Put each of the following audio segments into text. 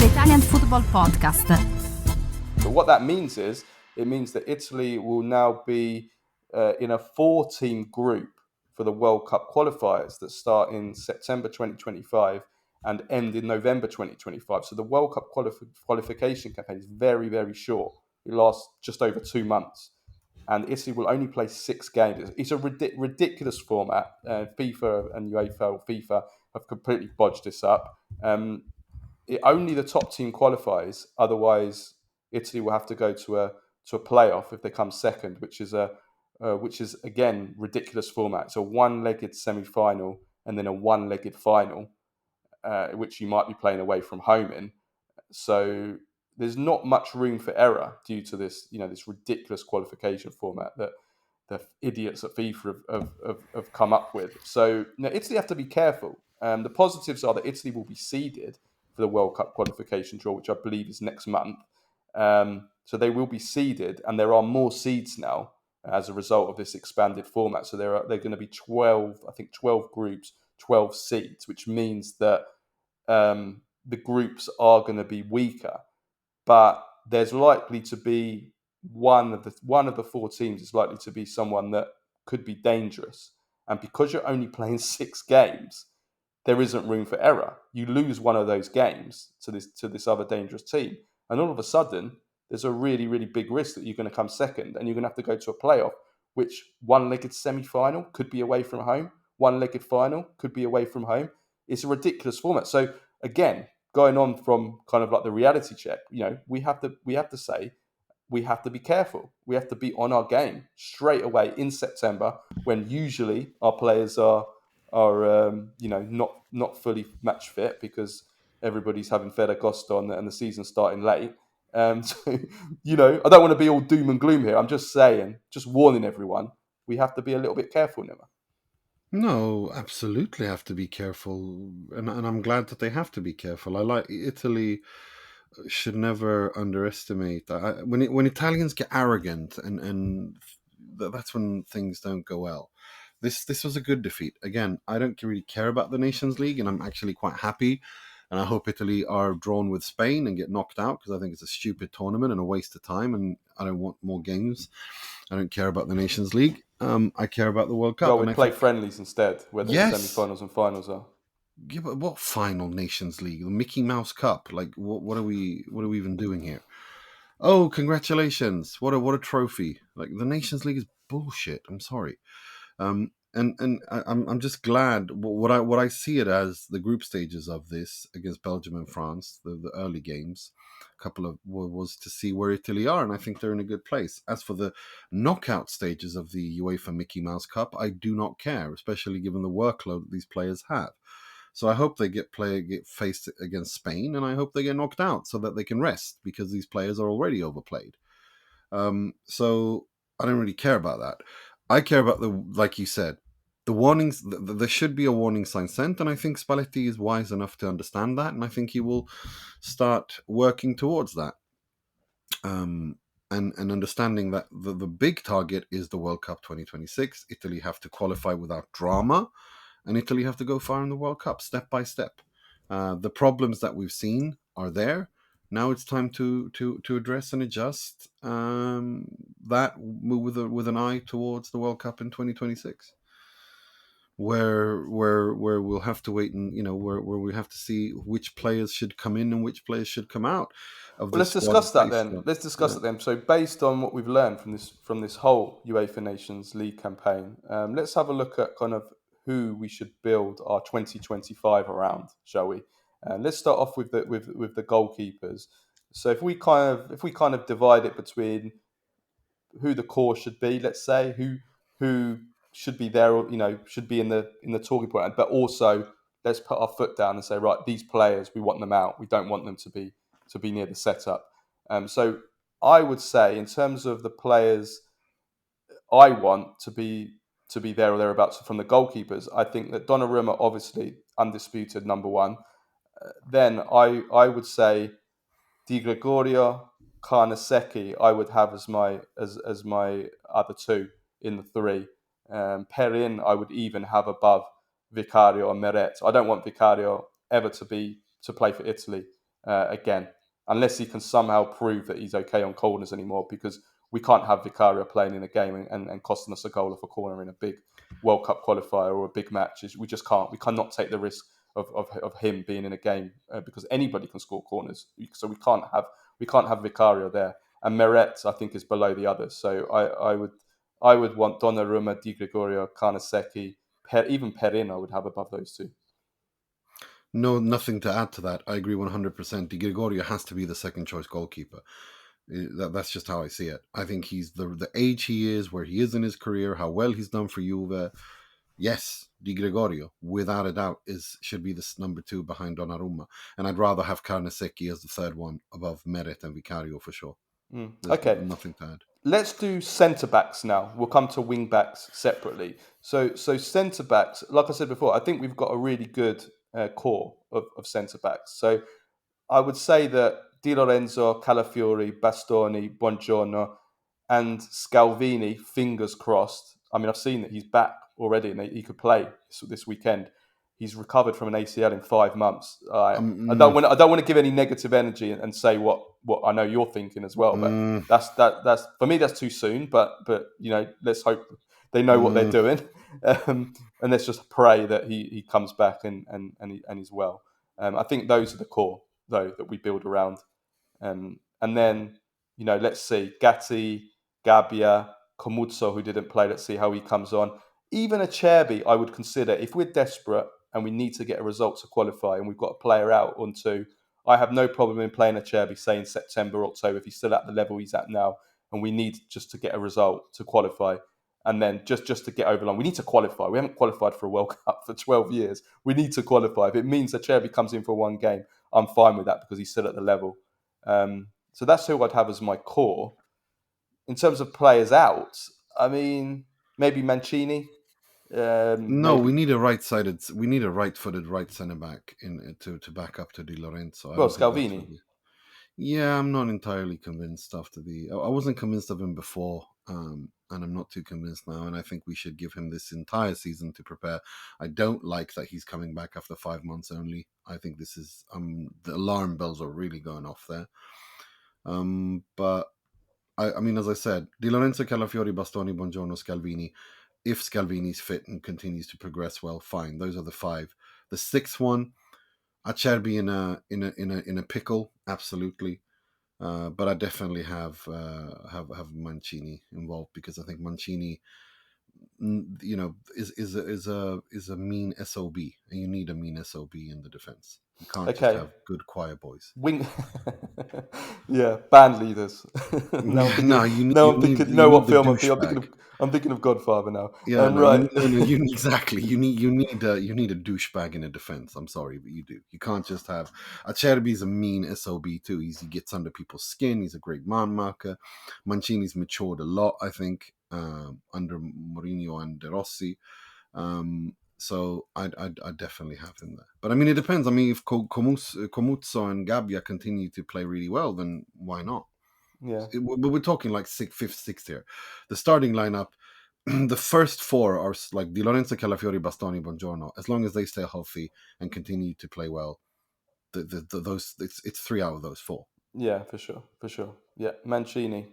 the Italian Football Podcast. But what that means is, it means that Italy will now be in a 4-team group for the World Cup qualifiers that start in September 2025 and end in November 2025. So the World Cup qualification campaign is very, very short. It lasts just over 2 months. And Italy will only play 6 games. It's a ridiculous format. FIFA and FIFA have completely bodged this up. Only the top team qualifies. Otherwise, Italy will have to go to a playoff if they come second, which is again ridiculous format. It's a one-legged semi-final and then a one-legged final, which you might be playing away from home in. So there's not much room for error due to this, this ridiculous qualification format that the idiots at FIFA have come up with. So Italy have to be careful. The positives are that Italy will be seeded for the World Cup qualification draw, which I believe is next month. So they will be seeded, and there are more seeds now as a result of this expanded format. So they're going to be 12 groups, 12 seeds, which means that the groups are going to be weaker, but there's likely to be one of the 4 teams is likely to be someone that could be dangerous. And because you're only playing 6 games, there isn't room for error. You lose one of those games to this other dangerous team, and all of a sudden there's a really, really big risk that you're going to come second and you're going to have to go to a playoff, which one-legged semi-final could be away from home, one-legged final could be away from home. It's a ridiculous format. So again, going on from kind of like the reality check, we have to say we have to be careful. We have to be on our game straight away in September, when usually our players are not fully match fit because everybody's having Ferragosto and the season's starting late. So, I don't want to be all doom and gloom here. I'm just saying, just warning everyone, we have to be a little bit careful, Nima. No, absolutely have to be careful, and I'm glad that they have to be careful. I like Italy should never underestimate when Italians get arrogant, and that's when things don't go well. This was a good defeat. Again, I don't really care about the Nations League, and I'm actually quite happy. And I hope Italy are drawn with Spain and get knocked out, because I think it's a stupid tournament and a waste of time, and I don't want more games. I don't care about the Nations League. I care about the World Cup. Well, we play friendlies instead, where the semi-finals and finals are. Yeah, but what final Nations League? The Mickey Mouse Cup? Like, what are we even doing here? Oh, congratulations! What a trophy! Like, the Nations League is bullshit. I'm sorry. And I'm just glad what I see it as the group stages of this against Belgium and France, the early games, a couple of was to see where Italy are, and I think they're in a good place. As for the knockout stages of the UEFA Mickey Mouse Cup, I do not care, especially given the workload that these players have. So I hope they get faced against Spain, and I hope they get knocked out so that they can rest, because these players are already overplayed. So I don't really care about that. I care about like you said, the warnings. There should be a warning sign sent, and I think Spalletti is wise enough to understand that, and I think he will start working towards that. And understanding that the big target is the World Cup 2026. Italy have to qualify without drama, and Italy have to go far in the World Cup, step by step. The problems that we've seen are there. Now it's time to address and adjust that with an eye towards the World Cup in 2026, where we'll have to wait, and where we have to see which players should come in and which players should come out. Let's discuss that then. So, based on what we've learned from this whole UEFA Nations League campaign, let's have a look at kind of who we should build our 2025 around, shall we? Let's start off with the goalkeepers. So if we kind of divide it between who the core should be, let's say who should be there, or should be in the talking point, but also let's put our foot down and say, right, these players, we want them out. We don't want them to be near the setup. So I would say, in terms of the players I want to be there or thereabouts from the goalkeepers, I think that Donnarumma, obviously undisputed number one. Then I would say Di Gregorio, Carnesecchi, I would have as my other two in the three. Perin, I would even have above Vicario or Meret. I don't want Vicario ever to play for Italy. again, unless he can somehow prove that he's okay on corners anymore, because we can't have Vicario playing in a game and costing us a goal off a corner in a big World Cup qualifier or a big match. We just can't. We cannot take the risk of him being in a game because anybody can score corners. So we can't have Vicario there. And Meret, I think, is below the others. So I would want Donnarumma, Di Gregorio, Carnesecchi, even Perin. I would have above those two. No, nothing to add to that. I agree 100%. Di Gregorio has to be the second choice goalkeeper. That's just how I see it. I think he's the age he is, where he is in his career, how well he's done for Juve. Yes, Di Gregorio, without a doubt, should be this number 2 behind Donnarumma. And I'd rather have Carnesecchi as the third one above Meret and Vicario for sure. There's Okay. nothing to add. Let's do centre backs now. We'll come to wing backs separately. So centre backs, like I said before, I think we've got a really good core of centre backs. So I would say that Di Lorenzo, Calafiori, Bastoni, Buongiorno, and Scalvini, fingers crossed. I mean, I've seen that he's back already and he could play this weekend. He's recovered from an ACL in 5 months. I don't want to give any negative energy and say what I know you're thinking as well. But that's for me, that's too soon. But let's hope they know what they're doing, and let's just pray that he comes back and he's well. I think those are the core though that we build around. And then, let's see, Gatti, Gabbia, Comuzzo, who didn't play, let's see how he comes on. Even Acerbi, I would consider, if we're desperate and we need to get a result to qualify and we've got a player out on 2, I have no problem in playing Acerbi, say in September, October, if he's still at the level he's at now, and we need just to get a result to qualify. And then just to get over the line, we need to qualify. We haven't qualified for a World Cup for 12 years. We need to qualify. If it means Acerbi comes in for one game, I'm fine with that because he's still at the level. So that's who I'd have as my core. In terms of players out, I mean, maybe Mancini. No, we need a right-footed right centre back to back up to Di Lorenzo. I Well, don't think that's Scalvini. Yeah, I'm not entirely convinced after I wasn't convinced of him before, and I'm not too convinced now. And I think we should give him this entire season to prepare. I don't like that he's coming back after 5 months only. I think this is the alarm bells are really going off there. But I mean, as I said, Di Lorenzo, Calafiori, Bastoni, Buongiorno, Scalvini. If Scalvini's fit and continues to progress well, fine. Those are the 5. The 6th one, Acerbi in a pickle, absolutely. But I definitely have Mancini involved because I think Mancini, is a mean SOB, and you need a mean SOB in the defense. You can't just have good choir boys. Yeah, band leaders. No, I'm thinking of Godfather now. Yeah, right. You exactly. You need a douchebag in a defense. I'm sorry, but you do. You can't just have Acerbi's a mean SOB too. He gets under people's skin. He's a great man marker. Mancini's matured a lot, I think, under Mourinho and De Rossi. So I definitely have him there. But I mean, it depends. I mean, if Comuzzo and Gabbia continue to play really well, then why not? Yeah. We're talking like fifth, sixth here. The starting lineup, the first 4 are like Di Lorenzo, Calafiori, Bastoni, Buongiorno. As long as they stay healthy and continue to play well, those it's 3 out of those 4. Yeah, for sure. Yeah, Mancini.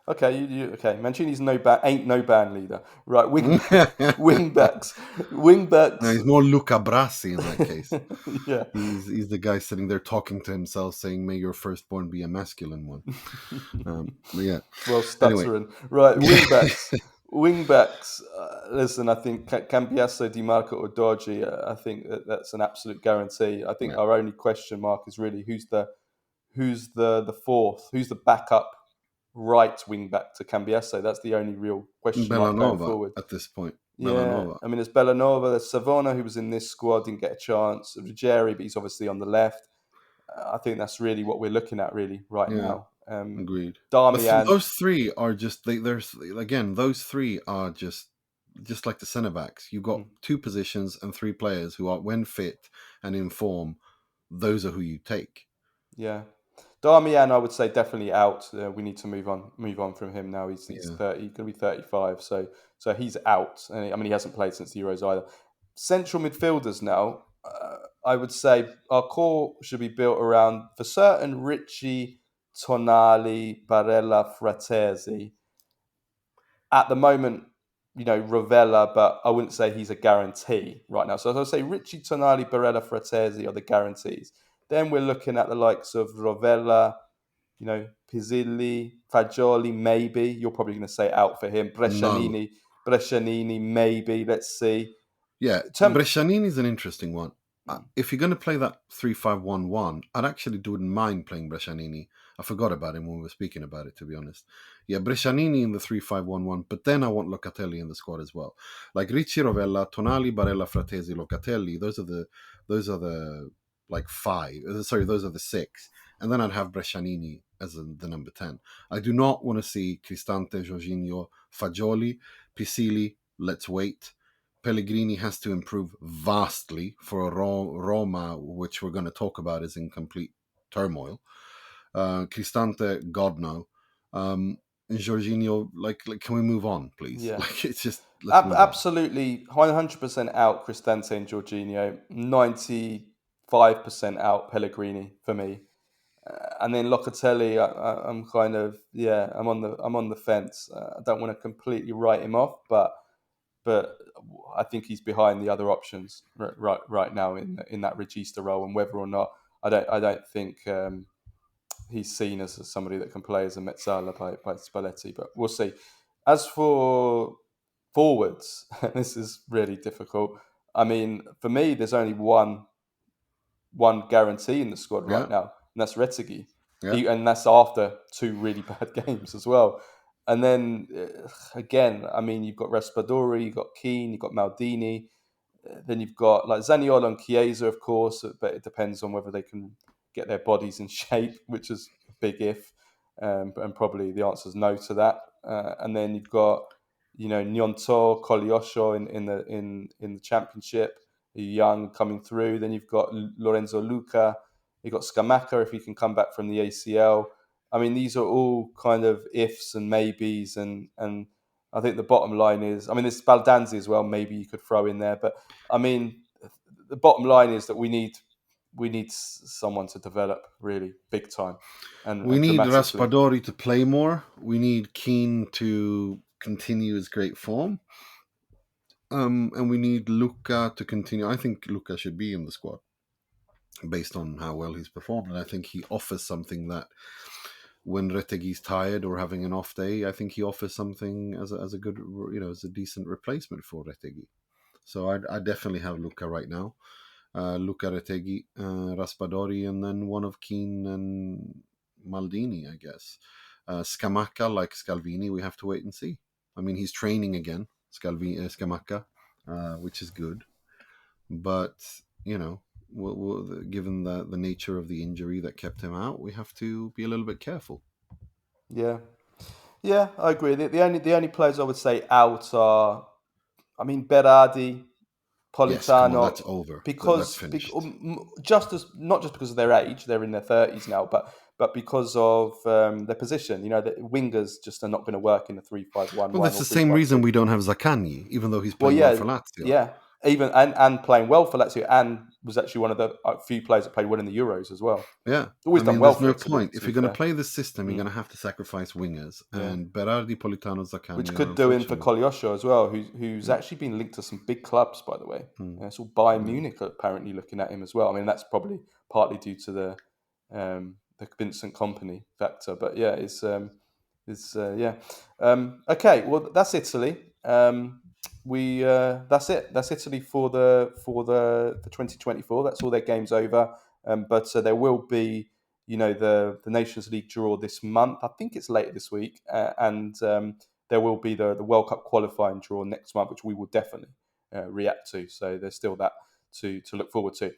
Okay, okay. Mancini's ain't no band leader, right? Wing backs. No, he's more Luca Brasi in that case. Yeah, he's the guy sitting there talking to himself, saying, "May your firstborn be a masculine one." But yeah. Well, stuttering. Anyway. Right, wing backs. Listen, I think Cambiasso, Di Marco, or Dorji. I think that's an absolute guarantee. I think our only question mark is really who's the 4th, who's the backup right wing back to Cambiasso. That's the only real question mark going forward at this point. Yeah, Bellanova. I mean, there's Bellanova, there's Savona, who was in this squad, didn't get a chance. Ruggeri, but he's obviously on the left. I think that's really what we're looking at really now. Agreed. Darmian. Those 3 are just those 3 are just like the centre backs. You've got 2 positions and 3 players who are, when fit and in form, those are who you take. Yeah. Darmian, I would say definitely out. We need to move on from him now. He's 30, he's going to be 35, so he's out. And I mean, he hasn't played since the Euros either. Central midfielders now. I would say our core should be built around, for certain, Ricci, Tonali, Barella, Fratesi. At the moment, Rovella, but I wouldn't say he's a guarantee right now. So as I say, Ricci, Tonali, Barella, Fratesi are the guarantees. Then we're looking at the likes of Rovella, Pizzilli, Fagioli, maybe. You're probably going to say out for him. No. Brescianini, maybe. Let's see. Yeah, Brescianini is an interesting one. If you're going to play that 3-5-1-1, I'd actually wouldn't mind playing Brescianini. I forgot about him when we were speaking about it, to be honest. Yeah, Brescianini in the 3-5-1-1, but then I want Locatelli in the squad as well. Like Ricci, Rovella, Tonali, Barella, Fratesi, Locatelli. Those are the like five. Sorry, those are the six. And then I'd have Brescianini as the number 10. I do not want to see Cristante, Jorginho, Fagioli, Pizzilli. Let's wait. Pellegrini has to improve vastly for a Roma, which we're going to talk about, is in complete turmoil. Cristante, God no. And Jorginho, like, can we move on, please? Yeah. Like, it's just, let's move on. Absolutely, 100% out Cristante and Jorginho, 95% out Pellegrini for me. And then Locatelli, I'm kind of, I'm on the fence. I don't want to completely write him off, but I think he's behind the other options right now in that regista role, and whether or not I don't think he's seen as somebody that can play as a mezzala by Spalletti, but we'll see. As for forwards, this is really difficult. I mean, for me, there's only one guarantee in the squad right now, and that's Retegui. Yeah. And that's after 2 really bad games as well. And then again, I mean, you've got Raspadori, you've got Keane, you've got Maldini. Then you've got like Zaniolo and Chiesa, of course, but it depends on whether they can get their bodies in shape, which is a big if. And probably the answer is no to that. And then you've got, Gnonto, Kolyosho in the championship, young coming through. Then you've got Lorenzo Luca. You've got Scamacca if he can come back from the ACL. I mean, these are all kind of ifs and maybes, and I think the bottom line is, I mean, there's Baldanzi as well. Maybe you could throw in there, but I mean, the bottom line is that we need someone to develop really big time, and we need dramatically. Raspadori to play more. We need Keane to continue his great form. And we need Luca to continue. I think Luca should be in the squad based on how well he's performed, and I think he offers something that when Retegui's tired or having an off day, I think he offers something as a good, as a decent replacement for Retegui. So I definitely have Luca right now. Luca, Retegui, Raspadori, and then one of Keane and Maldini, I guess. Scamacca, like Scalvini, we have to wait and see. I mean, he's training again, Scamacca, which is good. But, given the nature of the injury that kept him out, we have to be a little bit careful. Yeah, I agree. The only players I would say out are, I mean, Berardi, Politano. Yes, come on, that's over. That's finished. Not just because of their age, they're in their 30s now, but because of their position. The wingers just are not going to work in a 3-5-1. Well, that's the same reason we don't have Zaccagni, even though he's playing well for Lazio. Yeah, even and playing well for Lazio, and was actually one of the few players that played well in the Euros as well. Yeah, always done well. There's no point if you're going to play this system. You're going to have to sacrifice wingers, and Berardi, Politano, Zaccagni, which could do in for Kolyosho as well, who's actually been linked to some big clubs, by the way. It's all Bayern Munich apparently looking at him as well. I mean, that's probably partly due to the Vincent Kompany factor, but yeah, okay. Well, that's Italy. That's it. That's Italy for the 2024. That's all their games over. But there will be, the Nations League draw this month. I think it's later this week, and there will be the World Cup qualifying draw next month, which we will definitely react to. So there's still that to look forward to.